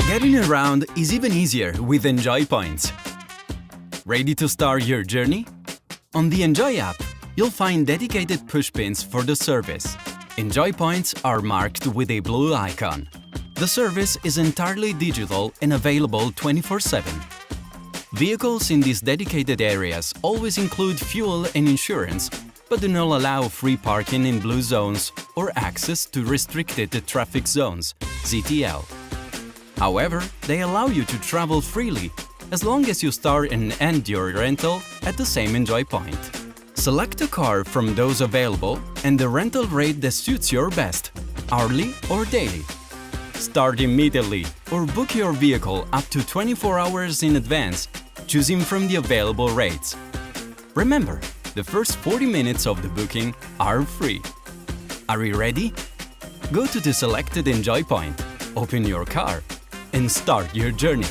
Getting around is even easier with Enjoy points. Ready to start your journey? On the Enjoy app, you'll find dedicated push pins for the service. Enjoy points are marked with a blue icon. The service is entirely digital and available 24/7. Vehicles in these dedicated areas always include fuel and insurance, but do not allow free parking in blue zones or access to restricted traffic zones, ZTL. However, they allow you to travel freely as long as you start and end your rental at the same Enjoy point. Select a car from those available and the rental rate that suits your best, hourly or daily. Start immediately or book your vehicle up to 24 hours in advance, choosing from the available rates. Remember, the first 40 minutes of the booking are free. Are you ready? Go to the selected Enjoy point, open your car, and start your journey.